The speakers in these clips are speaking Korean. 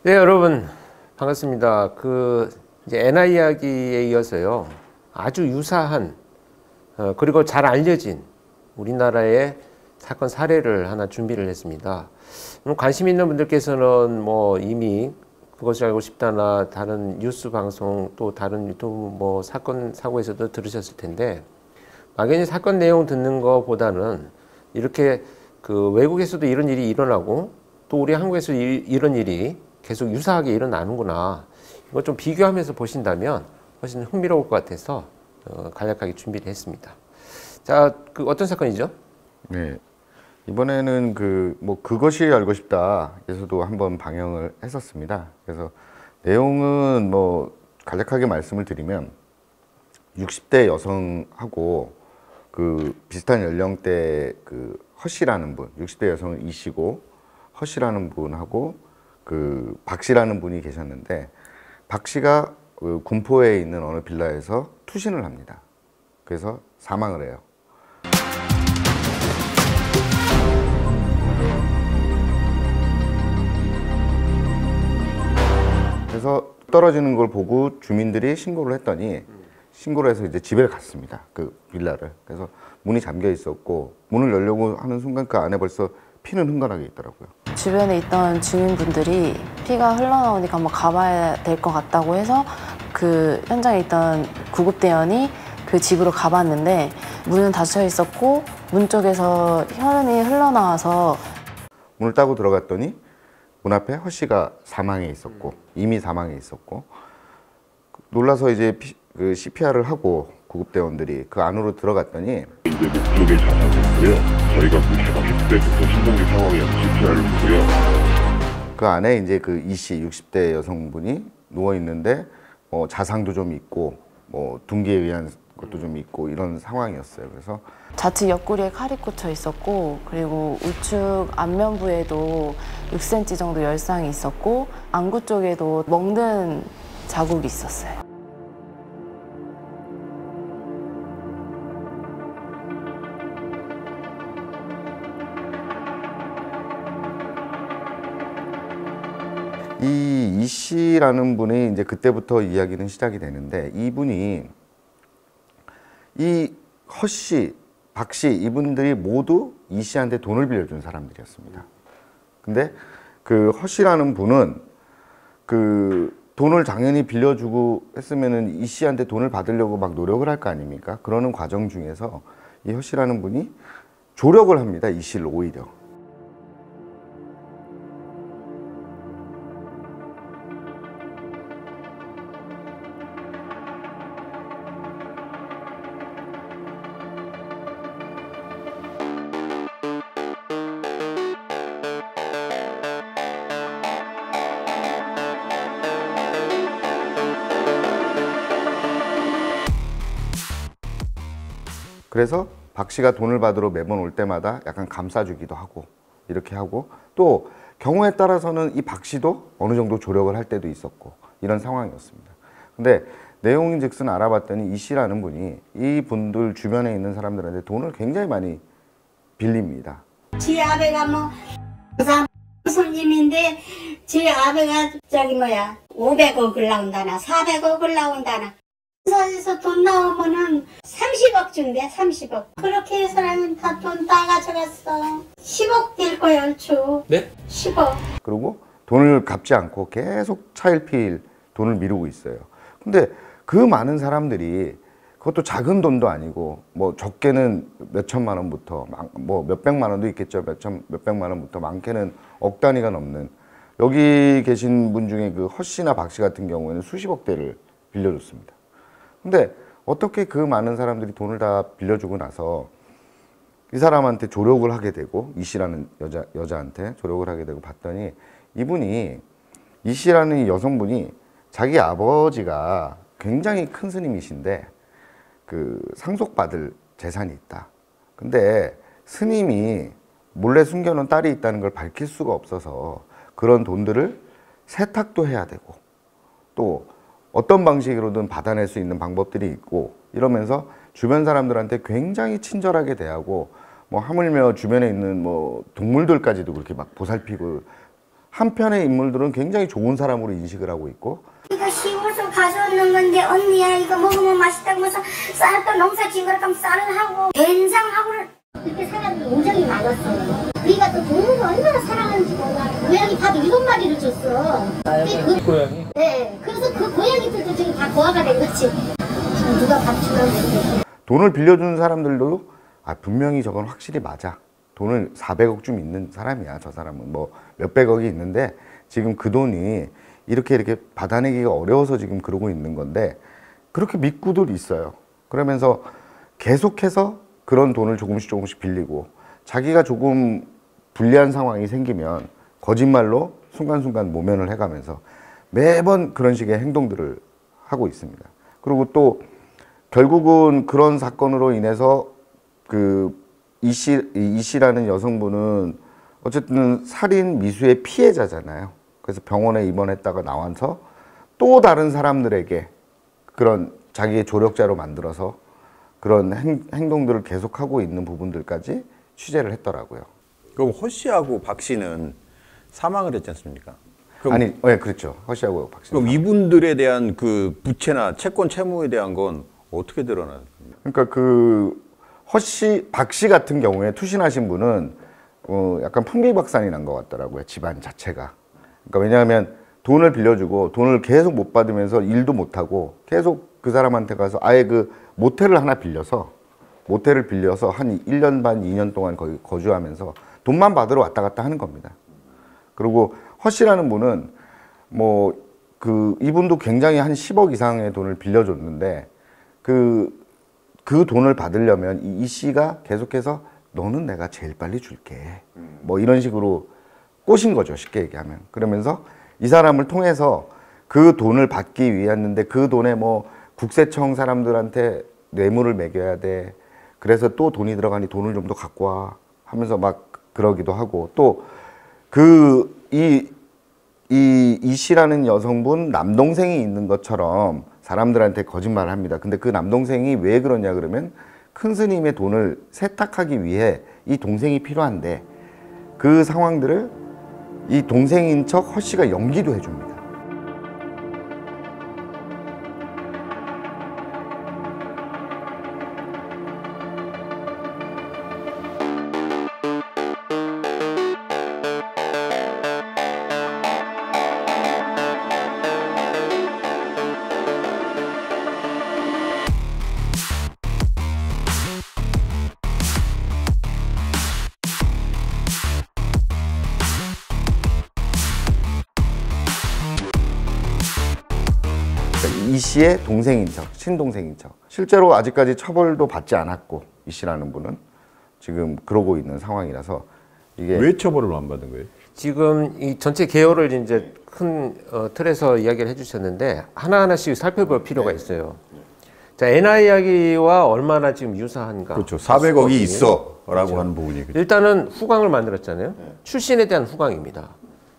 네, 여러분 반갑습니다. 이제 애나 이야기에 이어서요, 아주 유사한 그리고 잘 알려진 우리나라의 사건 사례를 하나 준비를 했습니다. 관심 있는 분들께서는 뭐 이미 그것을 알고 싶다나 다른 뉴스 방송 또 다른 유튜브 뭐 사건 사고에서도 들으셨을 텐데, 막연히 사건 내용 듣는 것보다는 이렇게 외국에서도 이런 일이 일어나고 또 우리 한국에서 이런 일이 계속 유사하게 일어나는구나, 이거 좀 비교하면서 보신다면 훨씬 흥미로울 것 같아서 간략하게 준비를 했습니다. 자, 어떤 사건이죠? 네, 이번에는 그것이 알고 싶다에서도 한번 방영을 했었습니다. 그래서 내용은 간략하게 말씀을 드리면, 60대 여성하고 비슷한 연령대 허씨라는 분, 60대 여성은 이씨고 허씨라는 분하고 박씨라는 분이 계셨는데, 박씨가 군포에 있는 어느 빌라에서 투신을 합니다. 그래서 사망을 해요. 그래서 떨어지는 걸 보고 주민들이 신고를 했더니, 신고를 해서 이제 집에 갔습니다. 그 빌라를. 그래서 문이 잠겨 있었고, 문을 열려고 하는 순간 그 안에 벌써 피는 흥건하게 있더라고요. 주변에 있던 주민분들이 피가 흘러나오니까 한번 가봐야 될 것 같다고 해서 그 현장에 있던 구급대원이 그 집으로 가봤는데, 문은 닫혀 있었고 문 쪽에서 혈흔이 흘러나와서 문을 따고 들어갔더니 문 앞에 허씨가 사망해 있었고, 이미 사망해 있었고, 놀라서 이제 CPR을 하고 구급대원들이 그 안으로 들어갔더니, 이제 목적의 자살이고요. 저희가 구체가 때부터 신경계 상황에서 CPR을 했고요. 그 안에 이제 이씨 60대 여성분이 누워 있는데 자상도 좀 있고 둔기에 의한 것도 좀 있고 이런 상황이었어요. 그래서 좌측 옆구리에 칼이 꽂혀 있었고, 그리고 우측 안면부에도 6cm 정도 열상이 있었고, 안구 쪽에도 멍든 자국이 있었어요. 이 이씨라는 분이 이제 그때부터 이야기는 시작이 되는데, 이분이 이 허씨, 박씨 이분들이 모두 이씨한테 돈을 빌려준 사람들이었습니다. 근데 그 허씨라는 분은 돈을 당연히 빌려주고 했으면은 이씨한테 돈을 받으려고 막 노력을 할 거 아닙니까? 그러는 과정 중에서 이 허씨라는 분이 조력을 합니다. 이씨를 오히려. 그래서 박 씨가 돈을 받으러 매번 올 때마다 약간 감싸주기도 하고 이렇게 하고, 또 경우에 따라서는 이 박 씨도 어느 정도 조력을 할 때도 있었고 이런 상황이었습니다. 근데 내용인즉슨 알아봤더니 이 씨라는 분이 이 분들 주변에 있는 사람들한테 돈을 굉장히 많이 빌립니다. 지 아베가 손님인데 지 아베가 500억 올라온다나 400억 올라온다나, 회사에서 돈 나오면은 30억 준대. 30억. 그렇게 해서는 다 돈 다 가져갔어. 10억 될 거야 얼추. 네? 10억. 그리고 돈을 갚지 않고 계속 차일피일 돈을 미루고 있어요. 근데 그 많은 사람들이, 그것도 작은 돈도 아니고 적게는 몇 천만 원부터 몇 백만 원도 있겠죠. 몇 백만 원부터 많게는 억 단위가 넘는, 여기 계신 분 중에 허씨나 박씨 같은 경우에는 수십억대를 빌려줬습니다. 근데 어떻게 그 많은 사람들이 돈을 다 빌려주고 나서 이 사람한테 조력을 하게 되고, 이씨라는 여자한테 조력을 하게 되고 봤더니, 이씨라는 이 여성분이 자기 아버지가 굉장히 큰 스님이신데 상속받을 재산이 있다. 근데 스님이 몰래 숨겨놓은 딸이 있다는 걸 밝힐 수가 없어서 그런 돈들을 세탁도 해야 되고, 또 어떤 방식으로든 받아낼 수 있는 방법들이 있고, 이러면서 주변 사람들한테 굉장히 친절하게 대하고, 하물며 주변에 있는 동물들까지도 그렇게 막 보살피고 한편의 인물들은 굉장히 좋은 사람으로 인식을 하고 있고 이거 시골에서 가져오는 건데 언니야 이거 먹으면 맛있다고 해서 쌀도 농사 지은 거라 하면 쌀을 하고 된장하고 그렇게 사람들이 우정이 많았어요. 우리가 또 동물을 얼마나 사랑하는지 몰라. 고양이 밥을 7마리를 줬어. 고양이? 네. 그래서 그 고양이들도 지금 다 고아가 된 거지. 지금 누가 밥 주려고 그러는데. 돈을 빌려주는 사람들도 분명히 저건 확실히 맞아. 돈을 400억 좀 있는 사람이야. 저 사람은 뭐 몇백억이 있는데 지금 그 돈이 이렇게 받아내기가 어려워서 지금 그러고 있는 건데 그렇게 믿고들 있어요. 그러면서 계속해서 그런 돈을 조금씩 빌리고 자기가 조금 불리한 상황이 생기면 거짓말로 순간순간 모면을 해가면서 매번 그런 식의 행동들을 하고 있습니다. 그리고 또 결국은 그런 사건으로 인해서 그 이 씨라는 여성분은 어쨌든 살인 미수의 피해자잖아요. 그래서 병원에 입원했다가 나와서 또 다른 사람들에게 그런 자기의 조력자로 만들어서 그런 행동들을 계속하고 있는 부분들까지 취재를 했더라고요. 그럼 허 씨하고 박 씨는 사망을 했지 않습니까? 아니, 네, 그렇죠. 허 씨하고 박 씨. 그럼 이분들에 대한 그 부채나 채권 채무에 대한 건 어떻게 드러나요? 그러니까 그 허 씨, 박 씨 같은 경우에 투신하신 분은 약간 풍비박산이 난 것 같더라고요. 집안 자체가. 그러니까 왜냐하면 돈을 빌려주고 돈을 계속 못 받으면서 일도 못 하고 계속 그 사람한테 가서 아예 그 모텔을 하나 빌려서 한 1년 반, 2년 동안 거기 거주하면서 돈만 받으러 왔다 갔다 하는 겁니다. 그리고 허 씨라는 분은 뭐 이분도 굉장히 한 10억 이상의 돈을 빌려줬는데 그 돈을 받으려면 이 씨가 계속해서 너는 내가 제일 빨리 줄게. 뭐 이런 식으로 꼬신 거죠. 쉽게 얘기하면. 그러면서 이 사람을 통해서 그 돈을 받기 위했는데 그 돈에 뭐 국세청 사람들한테 뇌물을 매겨야 돼. 그래서 또 돈이 들어가니 돈을 좀 더 갖고 와 하면서 막 그러기도 하고 또 이 씨라는 여성분 남동생이 있는 것처럼 사람들한테 거짓말을 합니다. 근데 그 남동생이 왜 그러냐 그러면 큰 스님의 돈을 세탁하기 위해 이 동생이 필요한데 그 상황들을 이 동생인 척 허 씨가 연기도 해줍니다. 이 씨의 동생인 척, 친동생인 척. 실제로 아직까지 처벌도 받지 않았고 이 씨라는 분은 지금 그러고 있는 상황이라서 이게 왜 처벌을 안 받은 거예요? 지금 이 전체 개요를 이제 큰 틀에서 이야기를 해주셨는데 하나하나씩 살펴볼 필요가 있어요. 자, 애나 이야기와 얼마나 지금 유사한가? 그렇죠. 400억이 있어라고 그렇죠. 하는 부분이. 그렇죠. 일단은 후광을 만들었잖아요. 출신에 대한 후광입니다.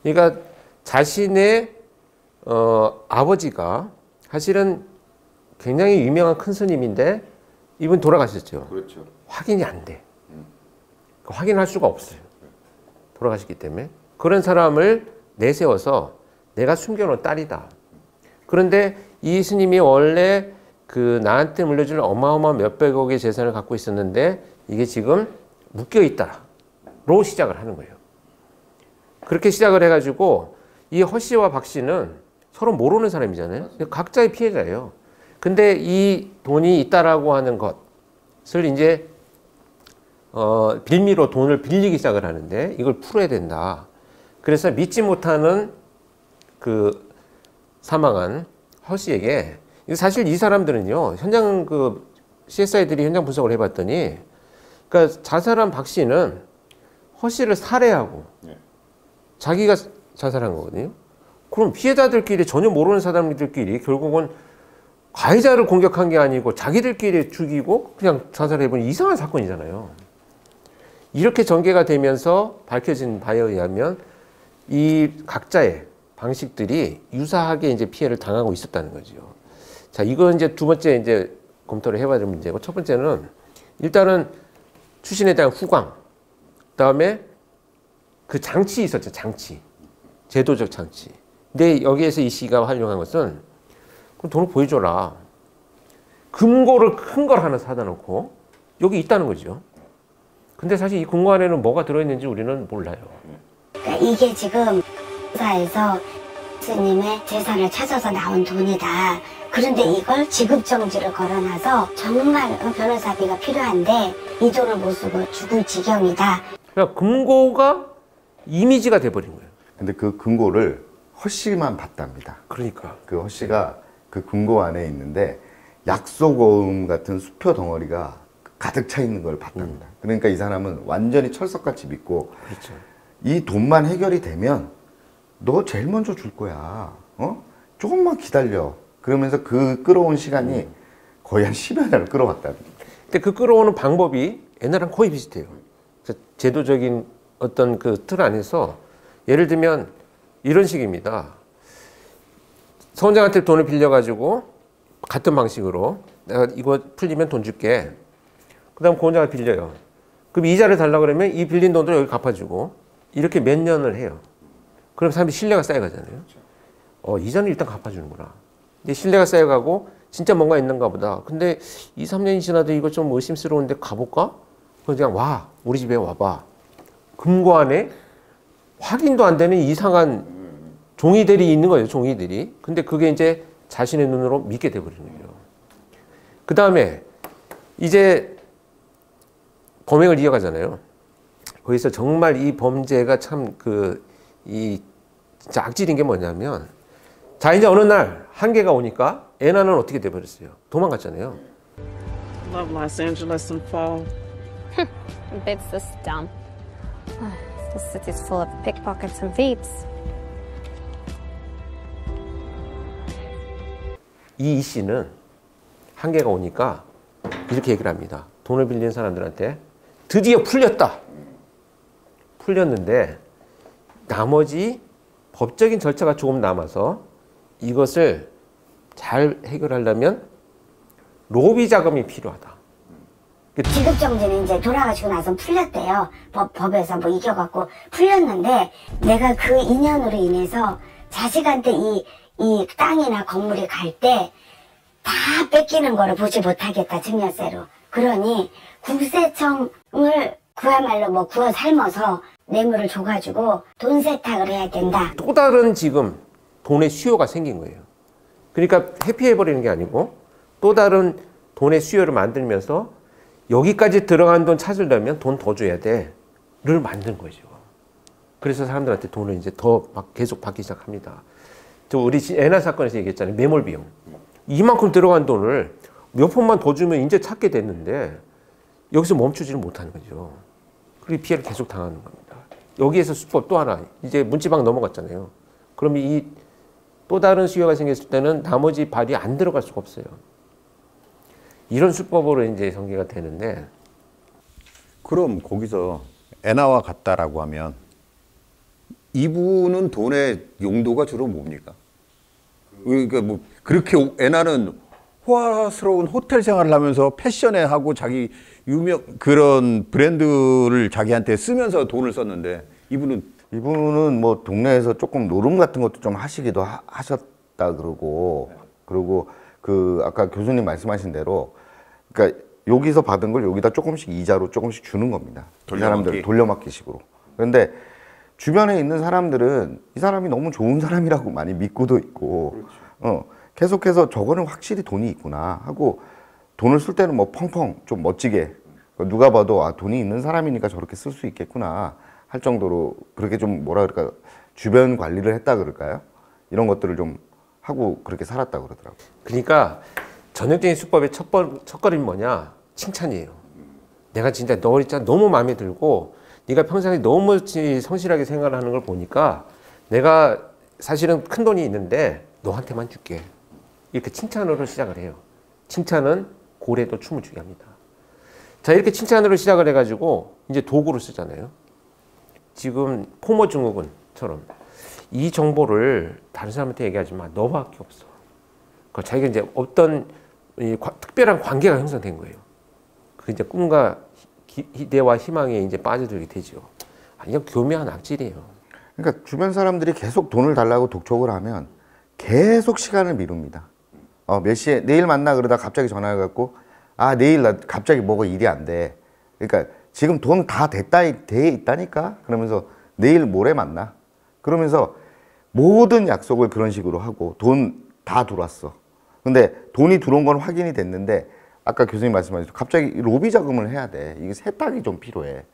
그러니까 자신의 아버지가 사실은 굉장히 유명한 큰 스님인데 이분 돌아가셨죠. 그렇죠. 확인이 안 돼. 확인할 수가 없어요. 돌아가셨기 때문에. 그런 사람을 내세워서 내가 숨겨놓은 딸이다. 그런데 이 스님이 원래 그 나한테 물려줄 어마어마한 몇백억의 재산을 갖고 있었는데 이게 지금 묶여있다로 시작을 하는 거예요. 그렇게 시작을 해가지고 이 허 씨와 박 씨는 서로 모르는 사람이잖아요. 각자의 피해자예요. 근데 이 돈이 있다라고 하는 것을 이제 빌미로 돈을 빌리기 시작을 하는데 이걸 풀어야 된다. 그래서 믿지 못하는 그 사망한 허 씨에게 사실 이 사람들은요 현장 그 CSI들이 현장 분석을 해봤더니 그러니까 자살한 박 씨는 허 씨를 살해하고 자기가 자살한 거거든요. 그럼 피해자들끼리 전혀 모르는 사람들끼리 결국은 가해자를 공격한 게 아니고 자기들끼리 죽이고 그냥 자살해버린 이상한 사건이잖아요. 이렇게 전개가 되면서 밝혀진 바에 의하면 이 각자의 방식들이 유사하게 이제 피해를 당하고 있었다는 거죠. 자, 이건 이제 두 번째 이제 검토를 해봐야 될 문제고 첫 번째는 일단은 출신에 대한 후광, 그다음에 그 장치 있었죠, 장치. 제도적 장치. 근데 여기에서 이 씨가 활용한 것은 그럼 돈을 보여줘라. 금고를 큰 걸 하나 사다 놓고 여기 있다는 거죠. 근데 사실 이 금고 안에는 뭐가 들어있는지 우리는 몰라요. 그러니까 이게 지금 사에서 스님의 재산을 찾아서 나온 돈이다. 그런데 이걸 지급정지를 걸어놔서 정말 변호사비가 필요한데 이 돈을 못 쓰고 죽을 지경이다. 그러니까 금고가 이미지가 돼버린 거예요. 근데 그 금고를 허 씨만 봤답니다. 그러니까. 그 허 씨가 그 금고 안에 있는데 약소고음 같은 수표 덩어리가 가득 차 있는 걸 봤답니다. 그러니까 이 사람은 완전히 철석같이 믿고 그렇죠. 이 돈만 해결이 되면 너 제일 먼저 줄 거야. 조금만 기다려. 그러면서 그 끌어온 시간이 거의 한 10여 년을 끌어왔답니다. 근데 그 끌어오는 방법이 옛날랑 거의 비슷해요. 그래서 제도적인 어떤 그 틀 안에서 예를 들면 이런 식입니다. 선장한테 돈을 빌려가지고 같은 방식으로 내가 이거 풀리면 돈 줄게. 그 다음 고원장을 빌려요. 그럼 이자를 달라고 그러면 이 빌린 돈도 여기 갚아주고 이렇게 몇 년을 해요. 그럼 사람이 신뢰가 쌓여가잖아요. 이자는 일단 갚아주는구나. 근데 신뢰가 쌓여가고 진짜 뭔가 있는가 보다. 근데 2, 3년이 지나도 이거 좀 의심스러운데 가볼까? 그냥 와. 우리 집에 와봐. 금고 안에 확인도 안 되는 이상한 종이들이 있는 거예요. 종이들이. 근데 그게 이제 자신의 눈으로 믿게 돼버리는 거예요. 그 다음에 이제 범행을 이어가잖아요. 거기서 정말 이 범죄가 참 진짜 악질인 게 뭐냐면 자 이제 어느 날 한계가 오니까 애나는 어떻게 돼버렸어요? 도망갔잖아요. Love Los Angeles and fall. Bit's this dumb. The city's full of pickpockets and thieves. 이 씨는 한계가 오니까 이렇게 얘기를 합니다. 돈을 빌린 사람들한테 드디어 풀렸다. 풀렸는데 나머지 법적인 절차가 조금 남아서 이것을 잘 해결하려면 로비 자금이 필요하다. 지급정지는 이제 돌아가시고 나서 풀렸대요. 법에서 뭐 이겨갖고 풀렸는데 내가 그 인연으로 인해서 자식한테 이 땅이나 건물이 갈 때 다 뺏기는 거를 보지 못하겠다, 증여세로. 그러니 국세청을 그야말로 뭐 구워 삶아서 뇌물을 줘가지고 돈 세탁을 해야 된다. 또 다른 지금 돈의 수요가 생긴 거예요. 그러니까 회피해버리는 게 아니고 또 다른 돈의 수요를 만들면서 여기까지 들어간 돈 찾으려면 돈 더 줘야 돼.를 만든 거죠. 그래서 사람들한테 돈을 이제 더 막 계속 받기 시작합니다. 저 우리 애나 사건에서 얘기했잖아요. 매몰 비용. 이만큼 들어간 돈을 몇 푼만 더 주면 이제 찾게 됐는데 여기서 멈추지를 못하는 거죠. 그리고 피해를 계속 당하는 겁니다. 여기에서 수법 또 하나. 이제 문지방 넘어갔잖아요. 그럼 이 또 다른 수요가 생겼을 때는 나머지 발이 안 들어갈 수가 없어요. 이런 수법으로 이제 전개가 되는데 그럼 거기서 애나와 같다라고 하면 이분은 돈의 용도가 주로 뭡니까? 그러니까 뭐 그렇게 애나는 호화스러운 호텔 생활을 하면서 패션에 하고 자기 유명 그런 브랜드를 자기한테 쓰면서 돈을 썼는데 이분은 뭐 동네에서 조금 노름 같은 것도 좀 하시기도 하셨다 그러고 그 아까 교수님 말씀하신 대로 그러니까 여기서 받은 걸 여기다 조금씩 이자로 조금씩 주는 겁니다. 이 사람들 돌려막기식으로. 그런데 주변에 있는 사람들은 이 사람이 너무 좋은 사람이라고 많이 믿고도 있고, 계속해서 저거는 확실히 돈이 있구나 하고 돈을 쓸 때는 뭐 펑펑 좀 멋지게 누가 봐도 돈이 있는 사람이니까 저렇게 쓸 수 있겠구나 할 정도로 그렇게 좀 뭐라 그럴까 주변 관리를 했다 그럴까요? 이런 것들을 좀 하고 그렇게 살았다 그러더라고요. 그러니까 전형적인 수법의 첫걸음이 뭐냐? 칭찬이에요. 내가 진짜 너 진짜 너무 마음에 들고 네가 평상시에 너무 성실하게 생활하는 걸 보니까 내가 사실은 큰 돈이 있는데 너한테만 줄게. 이렇게 칭찬으로 시작을 해요. 칭찬은 고래도 춤을 추게 합니다. 자, 이렇게 칭찬으로 시작을 해가지고 이제 도구를 쓰잖아요. 지금 포모 증후군처럼 이 정보를 다른 사람한테 얘기하지 마. 너밖에 없어. 그러니까 자기가 이제 어떤 특별한 관계가 형성된 거예요. 그 이제 꿈과 기대와 희망에 이제 빠져들게 되죠. 이건 교묘한 악질이에요. 그러니까 주변 사람들이 계속 돈을 달라고 독촉을 하면 계속 시간을 미룹니다. 몇 시에 내일 만나 그러다 갑자기 전화해갖고 내일 나 갑자기 뭐가 일이 안 돼. 그러니까 지금 돈 다 돼 있다니까. 그러면서 내일 모레 만나. 그러면서 모든 약속을 그런 식으로 하고 돈 다 들어왔어. 근데 돈이 들어온 건 확인이 됐는데 아까 교수님 말씀하셨죠. 갑자기 로비 자금을 해야 돼. 이게 세탁이 좀 필요해.